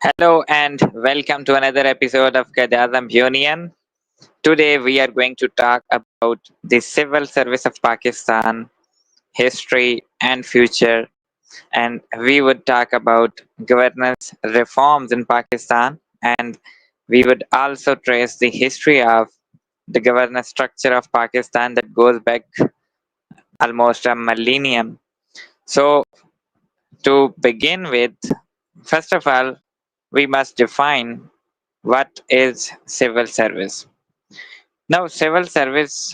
Hello and welcome to another episode of Quaid-i-Azam Union. Today we are going to talk about the civil service of Pakistan, history and future, and we would talk about governance reforms in Pakistan, and we would also trace the history of the governance structure of Pakistan that goes back almost a millennium. So to begin with, first of all, we must define what is civil service. Now, civil service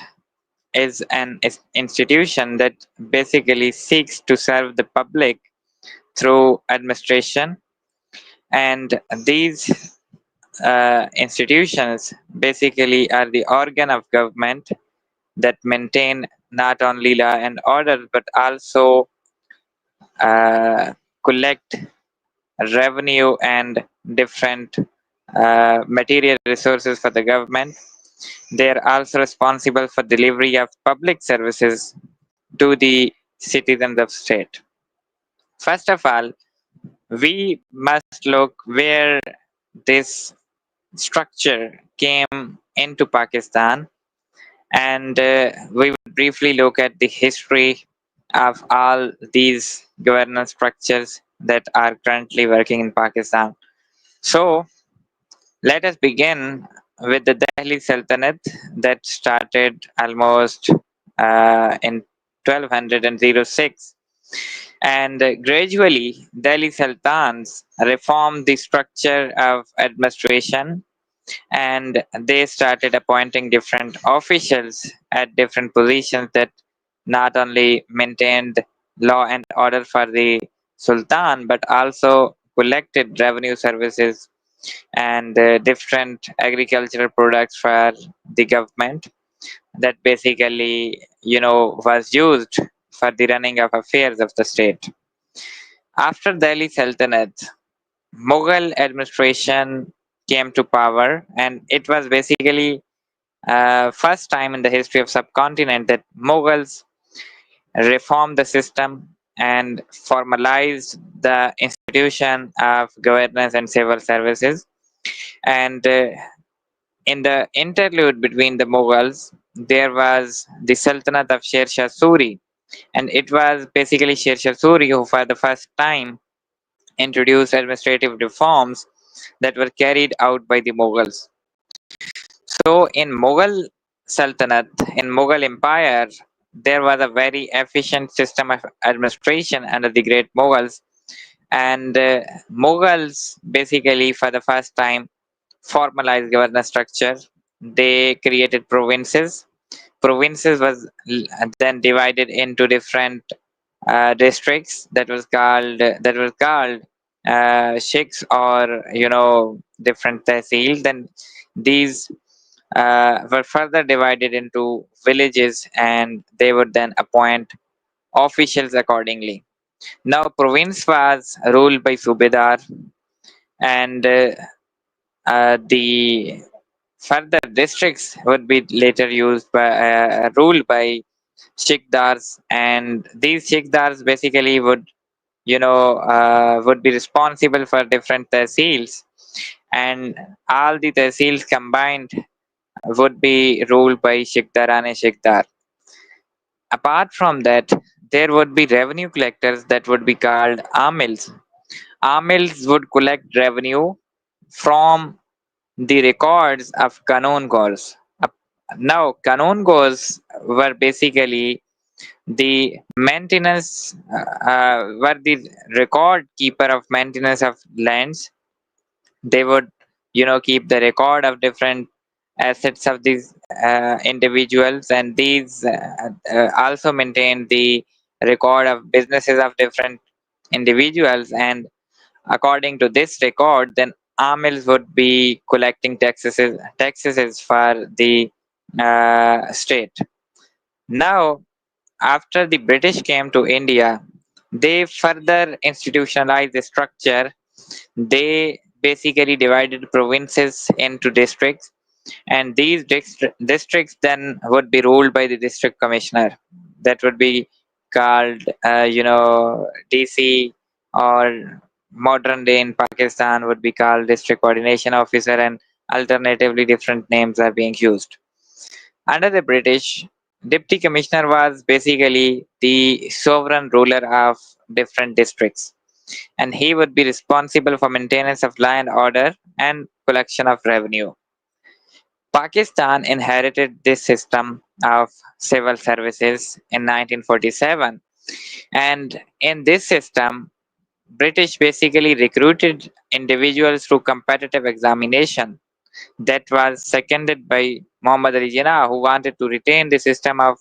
is an institution that basically seeks to serve the public through administration, and these institutions basically are the organ of government that maintain not only law and order but also uh, collect revenue and different material resources for the government. They are also responsible for delivery of public services to the citizens of state. First of all, we must look where this structure came into Pakistan, and we will briefly look at the history of all these governance structures that are currently working in Pakistan. So, let us begin with the Delhi Sultanate that started almost in 1206, and gradually Delhi Sultans reformed the structure of administration, and they started appointing different officials at different positions that not only maintained law and order for the Sultan but also collected revenue services and different agricultural products for the government that basically was used for the running of affairs of the state. After Delhi Sultanate, Mughal administration came to power, and it was basically first time in the history of subcontinent that Mughals reformed the system and formalized the institution of governance and civil services. And in the interlude between the Mughals, there was the Sultanate of Sher Shah Suri, and it was basically Sher Shah Suri who, for the first time, introduced administrative reforms that were carried out by the Mughals. So, in Mughal Sultanate, in Mughal Empire, there was a very efficient system of administration under the great Mughals, and Mughals basically, for the first time, formalized governance structure. They created provinces. Provinces was then divided into different districts that was called sheikhs, or different tehsil. Then these were further divided into villages, and they would then appoint officials accordingly. Now, province was ruled by subedar, and the further districts would be later used by ruled by Shikdars, and these Shikdars basically would be responsible for different tehsils, and all the tehsils combined would be ruled by Shikdarane Shikdar. Apart from that, there would be revenue collectors that would be called amils. Amils would collect revenue from the records of Kanun Gors. Now, Kanun Gors were basically the were the record keeper of maintenance of lands. They would keep the record of different assets of these individuals, and these also maintain the record of businesses of different individuals. And according to this record, then amils would be collecting taxes for the state. Now, after the British came to India, they further institutionalized the structure. They basically divided provinces into districts, and these districts then would be ruled by the district commissioner. That would be called, DC, or modern day in Pakistan would be called district coordination officer, and alternatively different names are being used. Under the British, deputy commissioner was basically the sovereign ruler of different districts, and he would be responsible for maintenance of law and order and collection of revenue. Pakistan inherited this system of civil services in 1947, and in this system, British basically recruited individuals through competitive examination that was seconded by Muhammad Ali Jinnah, who wanted to retain the system of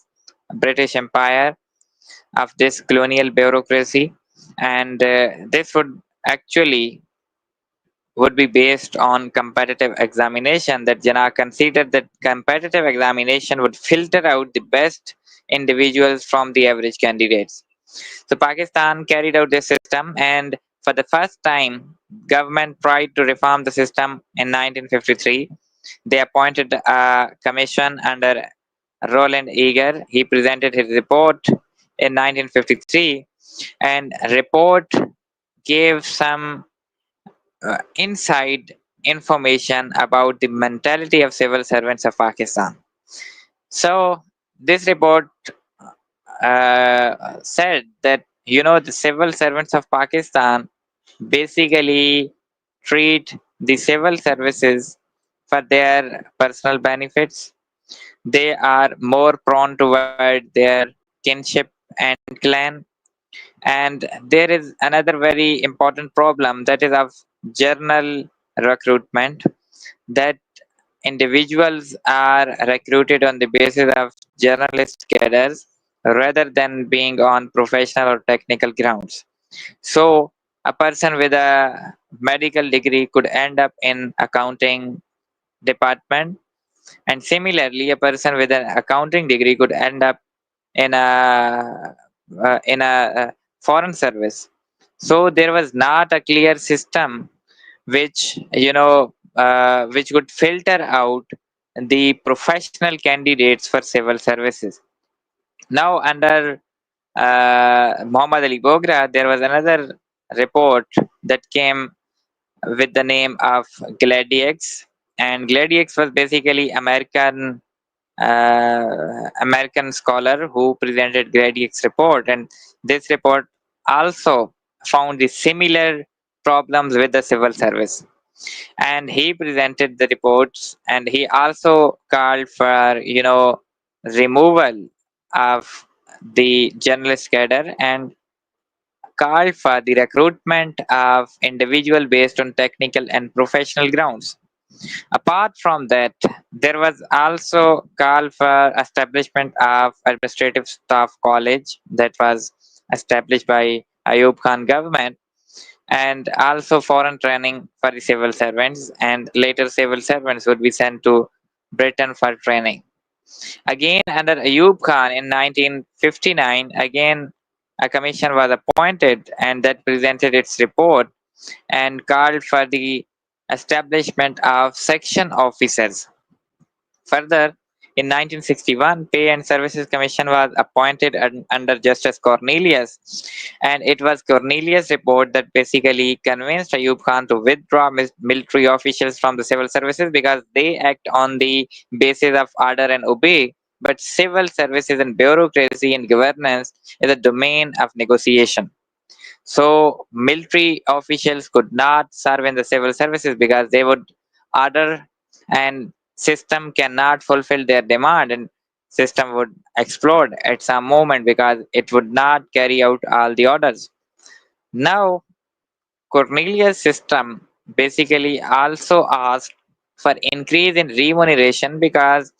British Empire of this colonial bureaucracy, and this would actually would be based on competitive examination. That Jinnah considered that competitive examination would filter out the best individuals from the average candidates. So Pakistan carried out this system, and for the first time, government tried to reform the system in 1953. They appointed a commission under Roland Eager. He presented his report in 1953, and report gave some inside information about the mentality of civil servants of Pakistan. So this report said that the civil servants of Pakistan basically treat the civil services for their personal benefits. They are more prone toward their kinship and clan. And there is another very important problem, that is of journal recruitment, that individuals are recruited on the basis of journalist cadres rather than being on professional or technical grounds. So a person with a medical degree could end up in accounting department, and similarly a person with an accounting degree could end up in a foreign service. So there was not a clear system which which would filter out the professional candidates for civil services. Now under Muhammad Ali Bogra, there was another report that came with the name of Gladix, and Gladix was basically American scholar who presented Gladix report, and this report also found the similar problems with the civil service. And he presented the reports, and he also called for removal of the journalist cadre, and called for the recruitment of individual based on technical and professional grounds. Apart from that, there was also call for establishment of administrative staff college that was established by Ayub Khan government, and also foreign training for the civil servants, and later civil servants would be sent to Britain for training. Again, under Ayub Khan in 1959, again a commission was appointed, and that presented its report and called for the establishment of section officers. Further, in 1961, Pay and Services Commission was appointed under Justice Cornelius, and it was Cornelius' report that basically convinced Ayub Khan to withdraw military officials from the civil services because they act on the basis of order and obey, but civil services and bureaucracy and governance is a domain of negotiation. So military officials could not serve in the civil services because they would order, and system cannot fulfill their demand, and system would explode at some moment because it would not carry out all the orders. Now Cornelius' system basically also asked for increase in remuneration, because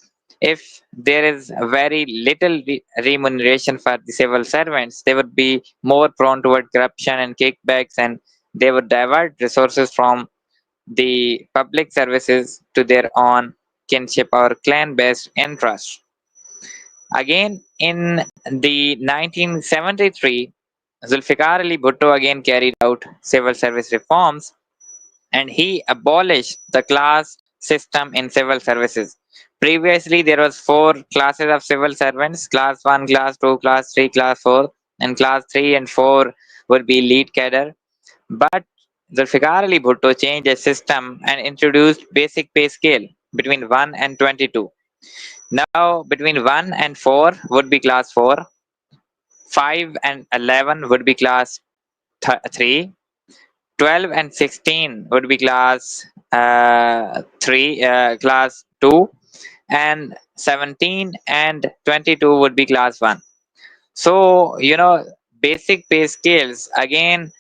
if there is very little remuneration for the civil servants, they would be more prone toward corruption and kickbacks, and they would divert resources from the public services to their own kinship or clan based interests. Again, in the 1973, Zulfikar Ali Bhutto again carried out civil service reforms, and he abolished the class system in civil services. Previously, there was four classes of civil servants: class 1, class 2, class 3, class 4, and class 3 and 4 would be lead cadre. But Zulfikar Ali Bhutto changed the system and introduced basic pay scale between 1 and 22. Now, between 1 and 4 would be class 4, 5 and 11 would be class 3, 12 and 16 would be class 3, class 2, and 17 and 22 would be class 1. So, basic pay scales again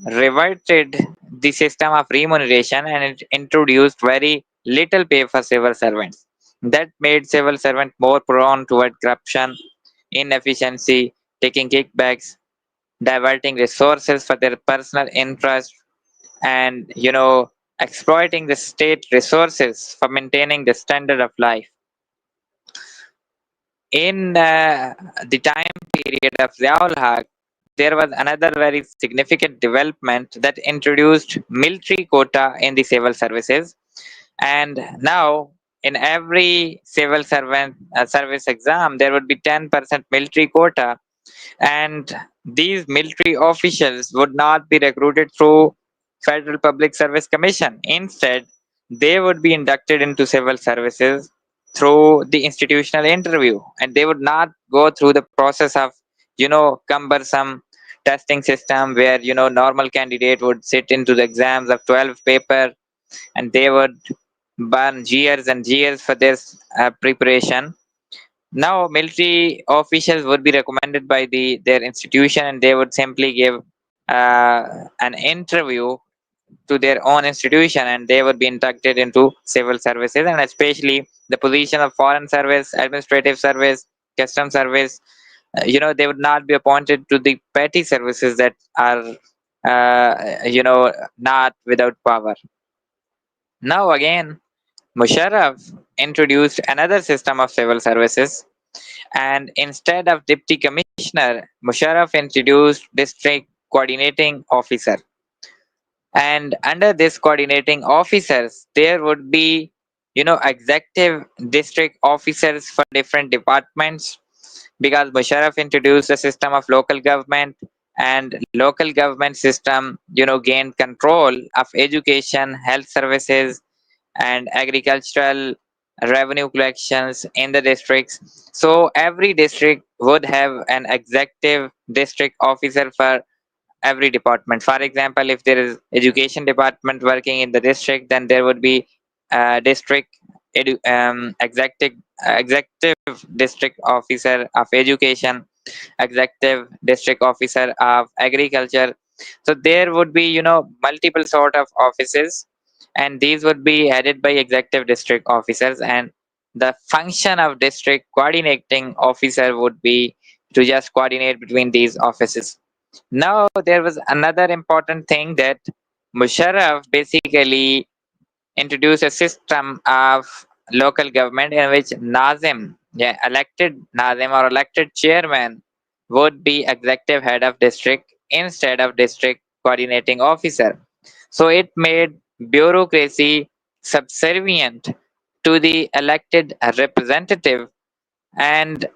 reverted the system of remuneration, and it introduced very little pay for civil servants. That made civil servants more prone toward corruption, inefficiency, taking kickbacks, diverting resources for their personal interest, and exploiting the state resources for maintaining the standard of life. In the time period of Ziaul Haq, there was another very significant development that introduced military quota in the civil services. And now, in every civil servant service exam, there would be 10% military quota, and these military officials would not be recruited through Federal Public Service Commission. Instead, they would be inducted into civil services through the institutional interview, and they would not go through the process of cumbersome testing system where normal candidate would sit into the exams of 12 paper, and they would burn years and years for this preparation. Now, military officials would be recommended by their institution, and they would simply give an interview to their own institution, and they would be inducted into civil services, and especially the position of foreign service, administrative service, custom service. They would not be appointed to the petty services that are not without power. Now again, Musharraf introduced another system of civil services, and instead of deputy commissioner, Musharraf introduced district coordinating officer. And under this coordinating officers, there would be, executive district officers for different departments, because Musharraf introduced a system of local government, and local government system, gained control of education, health services, and agricultural revenue collections in the districts. So every district would have an executive district officer for every department. For example, if there is education department working in the district, then there would be district executive district officer of education, executive district officer of agriculture. So there would be multiple sort of offices, and these would be headed by executive district officers, and the function of district coordinating officer would be to just coordinate between these offices. Now, there was another important thing that Musharraf basically introduced a system of local government in which Nazim, yeah, elected Nazim or elected chairman, would be executive head of district instead of district coordinating officer. So it made bureaucracy subservient to the elected representative, and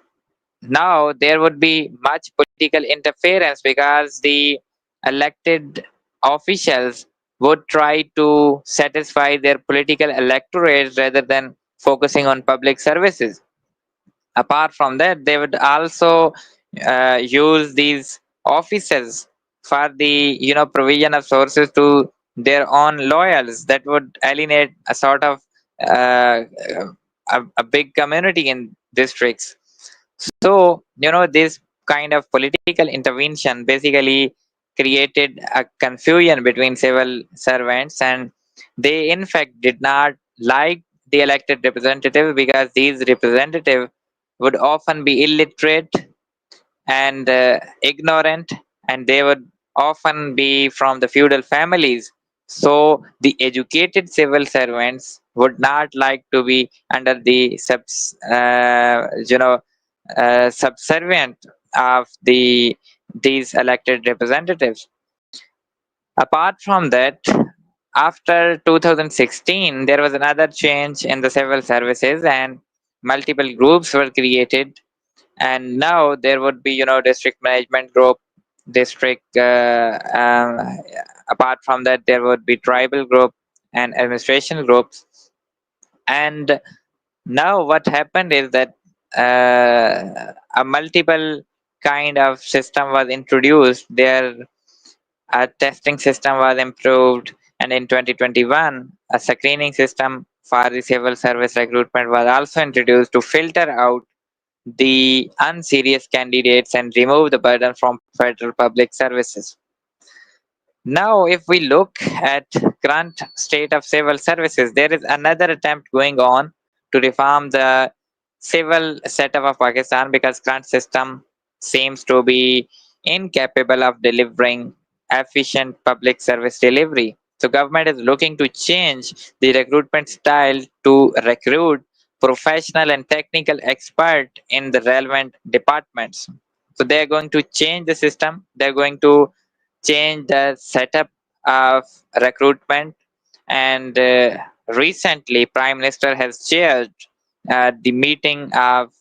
now there would be much political interference because the elected officials would try to satisfy their political electorate rather than focusing on public services. Apart from that, they would also use these offices for the provision of sources to their own loyals, that would alienate a sort of uh, a big community in districts. So, this kind of political intervention basically created a confusion between civil servants, and they, in fact, did not like the elected representative because these representatives would often be illiterate and ignorant, and they would often be from the feudal families. So, the educated civil servants would not like to be under the subservient of these elected representatives. Apart from that, after 2016, there was another change in the civil services, and multiple groups were created. And now there would be district management group, district. Apart from that, there would be tribal group and administration groups. And now what happened is that a multiple kind of system was introduced. Their testing system was improved, and in 2021, a screening system for the civil service recruitment was also introduced to filter out the unserious candidates and remove the burden from federal public services. Now, if we look at current state of civil services, there is another attempt going on to reform the civil setup of Pakistan because current system seems to be incapable of delivering efficient public service delivery. So government is looking to change the recruitment style to recruit professional and technical expert in the relevant departments. So they are going to change the system. They're going to change the setup of recruitment. And recently prime minister has chaired the meeting of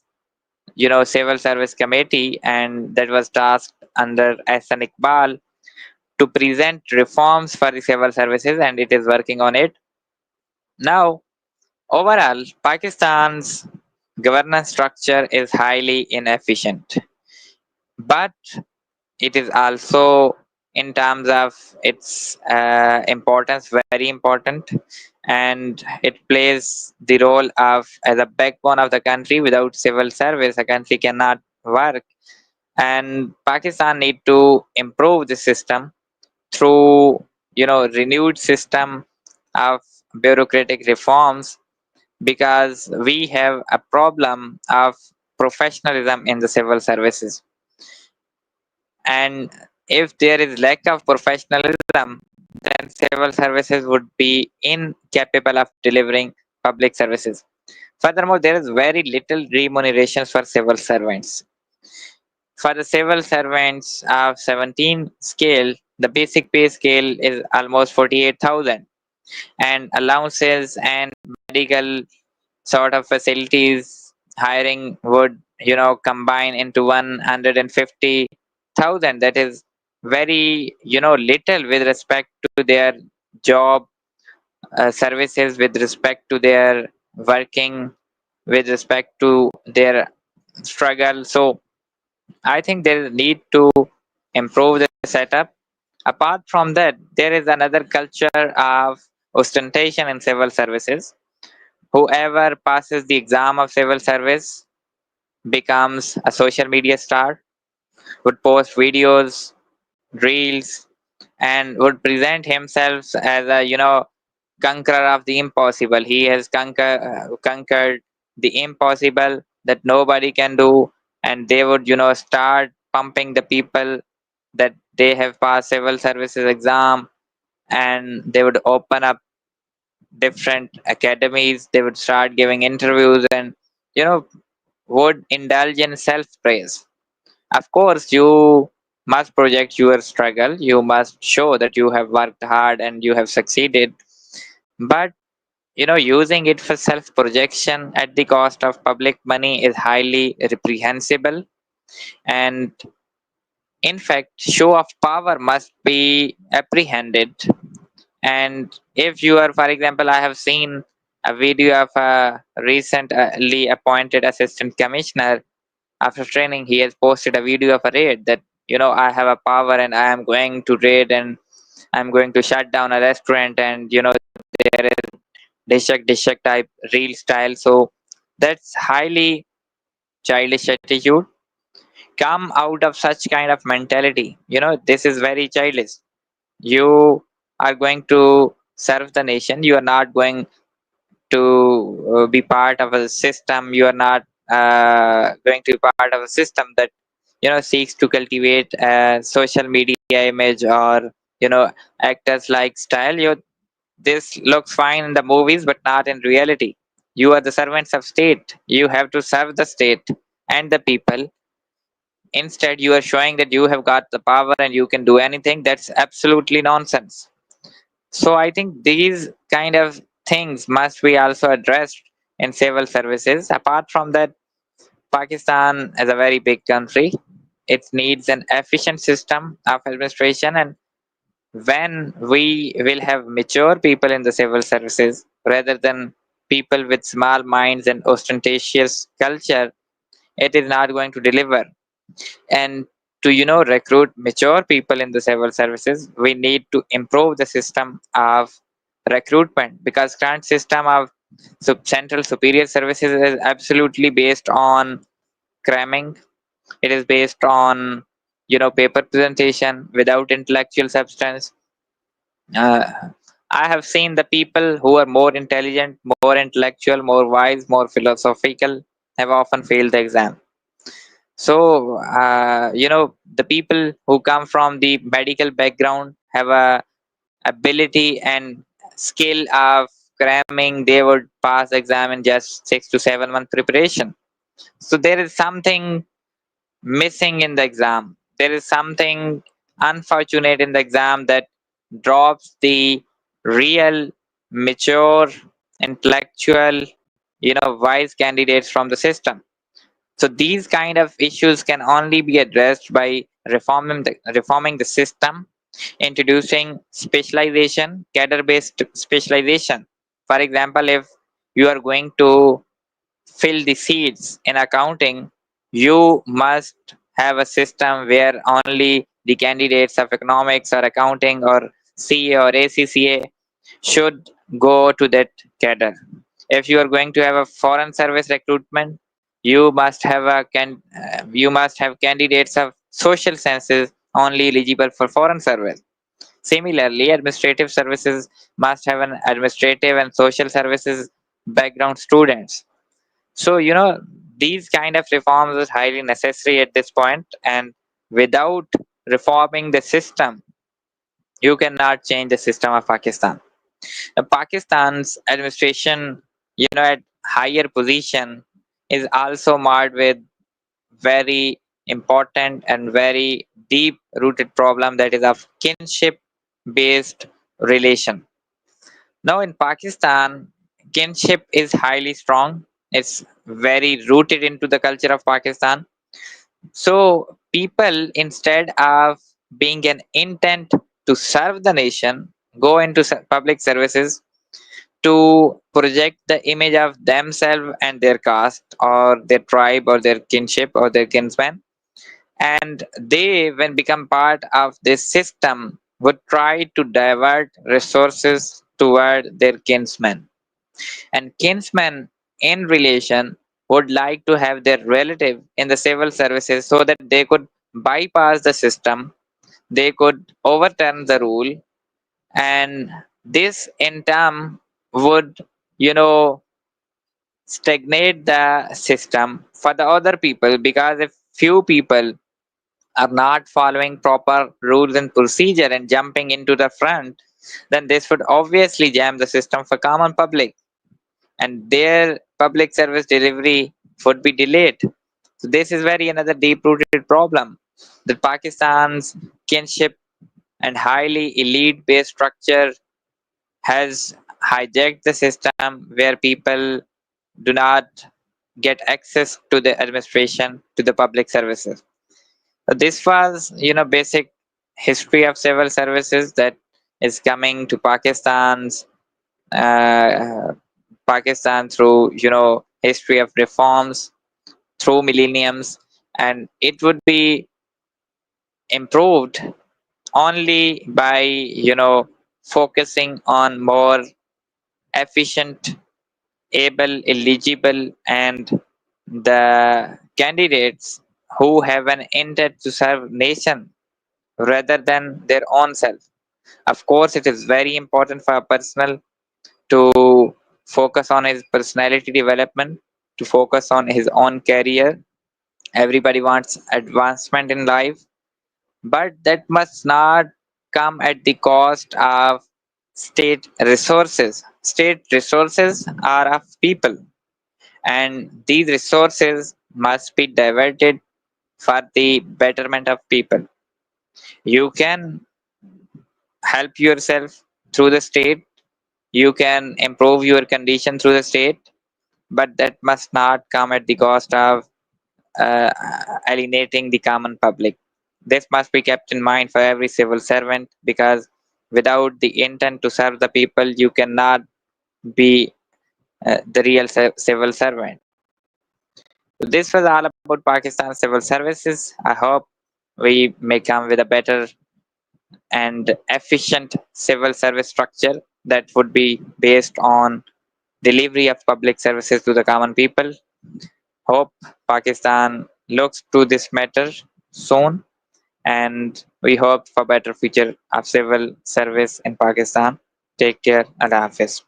civil service committee, and that was tasked under Ahsan Iqbal to present reforms for the civil services, and it is working on it. Now, overall, Pakistan's governance structure is highly inefficient, but it is also, in terms of its importance, very important, and it plays the role of as a backbone of the country. Without civil service, a country cannot work, and Pakistan need to improve the system through renewed system of bureaucratic reforms, because we have a problem of professionalism in the civil services. And if there is lack of professionalism, then civil services would be incapable of delivering public services. Furthermore, there is very little remuneration for civil servants. For the civil servants of 17 scale, the basic pay scale is almost 48,000, and allowances and medical sort of facilities hiring would combine into 150,000. That is very little with respect to their job services, with respect to their working, with respect to their struggle. So I think there is need to improve the setup. Apart from that, there is another culture of ostentation in civil services. Whoever passes the exam of civil service becomes a social media star, would post videos, reels, and would present himself as a conqueror of the impossible. He has conquered the impossible that nobody can do, and they would start pumping the people that they have passed civil services exam, and they would open up different academies. They would start giving interviews, and you know would indulge in self praise. Of course, you must project your struggle, you must show that you have worked hard and you have succeeded, but using it for self projection at the cost of public money is highly reprehensible. And in fact, show of power must be apprehended. And if you are, for example, I have seen a video of a recently appointed assistant commissioner. After training, he has posted a video of a raid that, I have a power and I am going to raid, and I'm going to shut down a restaurant, and there is dishak type real style. So that's highly childish attitude. Come out of such kind of mentality. This is very childish. You are going to serve the nation. You are not going to be part of a system. You are not going to be part of a system that seeks to cultivate a social media image, or actors like style. This looks fine in the movies but not in reality. You are the servants of state. You have to serve the state and the people. Instead, you are showing that you have got the power and you can do anything. That's absolutely nonsense. So I think these kind of things must be also addressed in civil services. Apart from that, Pakistan is a very big country. It needs an efficient system of administration, and when we will have mature people in the civil services rather than people with small minds and ostentatious culture, it is not going to deliver. And to recruit mature people in the civil services, we need to improve the system of recruitment, because current system of central superior services is absolutely based on cramming. It is based on paper presentation without intellectual substance. uh, I have seen the people who are more intelligent, more intellectual, more wise, more philosophical have often failed the exam. So, the people who come from the medical background have a ability and skill of cramming. They would pass exam in just 6 to 7 month preparation. So there is something missing in the exam. There is something unfortunate in the exam that drops the real, mature, intellectual, wise candidates from the system. So these kind of issues can only be addressed by reforming the system, introducing specialization, cadre-based specialization. For example, if you are going to fill the seats in accounting, you must have a system where only the candidates of economics or accounting or CA or ACCA should go to that cadre. If you are going to have a foreign service recruitment, you must have candidates of social sciences only eligible for foreign service. Similarly, administrative services must have an administrative and social services background students. So, these kind of reforms is highly necessary at this point, and without reforming the system, you cannot change the system of Pakistan. Pakistan's administration, at higher position, is also marred with very important and very deep rooted problem, that is of kinship based relation. Now in Pakistan, kinship is highly strong. It's very rooted into the culture of Pakistan. So people, instead of being an intent to serve the nation, go into public services to project the image of themselves and their caste or their tribe or their kinship or their kinsman. And they, when become part of this system, would try to divert resources toward their kinsmen. And kinsmen in relation would like to have their relative in the civil services so that they could bypass the system, they could overturn the rule, and this in turn would, you know, stagnate the system for the other people, because if few people are not following proper rules and procedure and jumping into the front, then this would obviously jam the system for common public, and their public service delivery would be delayed. So this is very another deep-rooted problem, that Pakistan's kinship and highly elite-based structure has hijacked the system where people do not get access to the administration, to the public services. So this was, basic history of civil services that is coming to uh, Pakistan through, history of reforms through millenniums, and it would be improved only by, focusing on more efficient, able, eligible, and the candidates who have an intent to serve nation rather than their own self. Of course, it is very important for a person to focus on his personality development, to focus on his own career. Everybody wants advancement in life, but that must not come at the cost of state resources. State resources are of people, and these resources must be diverted for the betterment of people. You can help yourself through the state, you can improve your condition through the state, but that must not come at the cost of uh, alienating the common public. This must be kept in mind for every civil servant, because without the intent to serve the people, you cannot be the real civil servant. So this was all about Pakistan civil services. I hope we may come with a better and efficient civil service structure that would be based on delivery of public services to the common people. Hope Pakistan looks to this matter soon, and we hope for better future of civil service in Pakistan. Take care. Allah Hafiz.